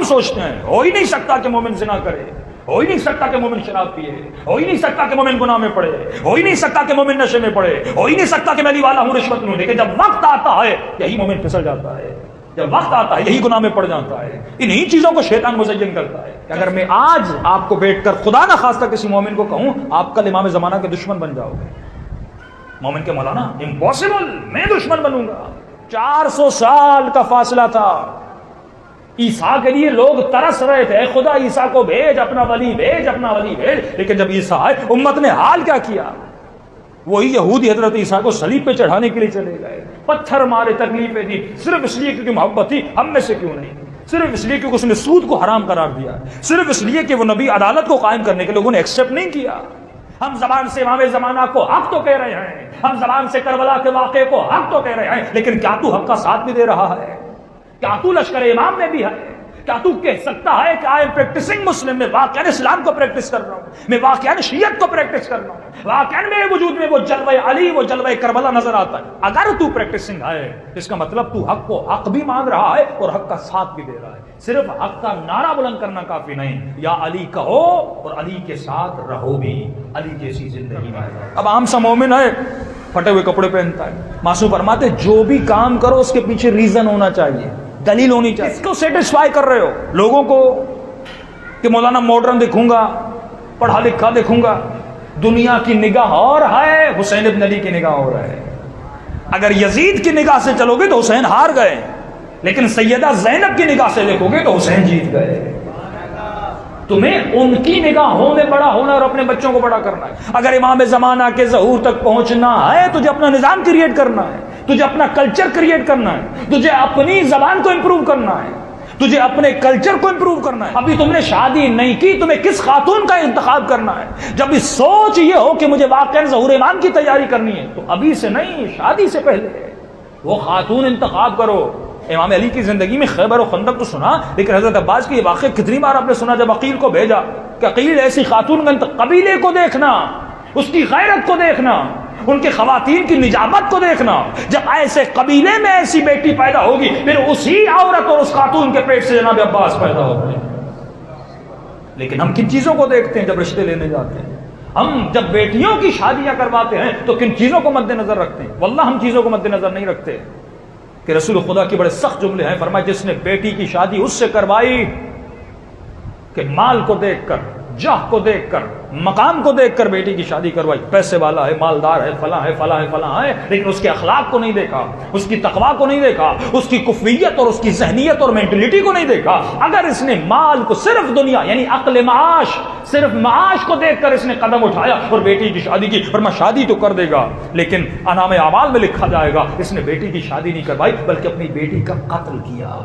سوچتے ہیں ہو ہی نہیں سکتا کہ مومن زنا کرے، ہو ہی نہیں سکتا کہ مومن شراب پیے، ہو ہی نہیں سکتا کہ مومن گناہ میں پڑے، ہو ہی نہیں سکتا کہ مومن نشے میں پڑے، ہو ہی نہیں سکتا کہ میں علی والا ہوں رشوت لوں. لیکن جب وقت آتا ہے یہی مومن پھسل جاتا ہے، جب وقت آتا ہے یہی گناہ میں پڑ جاتا ہے. انہی چیزوں کو شیطان مزین کرتا ہے کہ اگر میں آج آپ کو بیٹھ کر خدا نہ خواستہ کسی مومن کو کہوں آپ کل امام زمانہ کے دشمن بن جاؤ گے. مومن کے مولانا امپاسبل، میں دشمن بنوں گا. 400 سال کا فاصلہ تھا. عیسیٰ کے لیے لوگ ترس رہے تھے، اے خدا عیسیٰ کو بھیج، اپنا ولی بھیج، اپنا ولی بھیج. لیکن جب عیسیٰ آئے امت نے حال کیا کیا؟ وہی یہودی حضرت عیسیٰ کو صلیب پہ چڑھانے کے لیے چلے گئے، پتھر مارے، تکلیفیں دی، صرف اس لیے کیونکہ محبت تھی. ہم میں سے کیوں نہیں؟ صرف اس لیے کیونکہ اس نے سود کو حرام قرار دیا، صرف اس لیے کہ وہ نبی عدالت کو قائم کرنے کے لوگوں نے ایکسپٹ نہیں کیا. ہم زبان سے امام زمانہ کو حق تو کہہ رہے ہیں، ہم زبان سے کربلا کے واقعے کو حق تو کہہ رہے ہیں، لیکن کیا تو حق کا ساتھ بھی دے رہا ہے؟ کیا تو لشکر امام میں بھی ہے؟ کیا تو کہہ سکتا ہے کہ آئی ایم پریکٹسنگ مسلم، میں واقعاً اسلام کو پریکٹس کر رہا ہوں، میں واقعاً شیعت کو پریکٹس کر رہا ہوں، واقعاً میرے وجود میں وہ جلوہ علی، وہ جلوہ کربلا نظر آتا ہے؟ اگر تو پریکٹسنگ ہے اس کا مطلب تو حق کو حق بھی مان رہا ہے اور حق کا ساتھ بھی دے رہا ہے. صرف حق کا نعرہ بلند کرنا کافی نہیں، یا علی کہو اور علی کے ساتھ رہو بھی، علی جیسی زندگی میں. اب عام سا مومن ہے، پھٹے ہوئے کپڑے پہنتا ہے. معصوم فرماتے جو بھی کام کرو اس کے پیچھے ریزن ہونا چاہیے، دلیل ہونی چاہیے. اس کو سیٹسفائی کر رہے ہو لوگوں کو کہ مولانا ماڈرن دیکھوں گا، پڑھا لکھا دیکھوں گا. دنیا کی نگاہ اور ہے، حسین ابن علی کی نگاہ اور ہے. اگر یزید کی نگاہ سے چلو گے تو حسین ہار گئے، لیکن سیدہ زینب کی نگاہ سے دیکھو گے تو حسین جیت گئے. تمہیں ان کی نگاہوں میں بڑا ہونا اور اپنے بچوں کو بڑا کرنا ہے. اگر امام زمانہ کے ظہور تک پہنچنا ہے تجھے اپنا نظام کریٹ کرنا ہے، تجھے اپنا کلچر کریٹ کرنا ہے، تجھے اپنی زبان کو امپروو کرنا ہے، تجھے اپنے کلچر کو امپروو کرنا ہے. ابھی تم نے شادی نہیں کی، تمہیں کس خاتون کا انتخاب کرنا ہے؟ جب اس سوچ یہ ہو کہ مجھے واقعی ظہور امام کی تیاری کرنی ہے تو ابھی سے نہیں، شادی سے پہلے وہ خاتون انتخاب کرو. امام علی کی زندگی میں خیبر و خندق تو سنا، لیکن حضرت عباس کی یہ واقعہ کتنی بار آپ نے سنا جب عقیل کو بھیجا کہ عقیل ایسی خاتون کا قبیلے کو دیکھنا، اس کی غیرت کو دیکھنا، ان کے خواتین کی نجابت کو دیکھنا. جب ایسے قبیلے میں ایسی بیٹی پیدا ہوگی پھر اسی عورت اور اس خاتون کے پیٹ سے جناب عباس پیدا ہوگی. لیکن ہم کن چیزوں کو دیکھتے ہیں جب رشتے لینے جاتے ہیں؟ ہم جب بیٹیوں کی شادیاں کرواتے ہیں تو کن چیزوں کو مد نظر رکھتے ہیں؟ واللہ ہم چیزوں کو مد نظر نہیں رکھتے. کہ رسول خدا کی بڑے سخت جملے ہیں، فرمایا جس نے بیٹی کی شادی اس سے کروائی کہ مال کو دیکھ کر، جاہ کو دیکھ کر، مقام کو دیکھ کر بیٹی کی شادی کروائی، پیسے والا ہے، مالدار ہے، فلاں ہے، فلاں ہے، فلاں ہے، لیکن اس کے اخلاق کو نہیں دیکھا، اس کی تقویٰ کو نہیں دیکھا، اس کی کفویت اور اس کی ذہنیت اور مینٹلٹی کو نہیں دیکھا. اگر اس نے مال کو صرف دنیا یعنی عقل معاش، صرف معاش کو دیکھ کر اس نے قدم اٹھایا اور بیٹی کی شادی کی، اور میں شادی تو کر دے گا لیکن انعام اعمال میں لکھا جائے گا اس نے بیٹی کی شادی نہیں کروائی بلکہ اپنی بیٹی کا قتل کیا.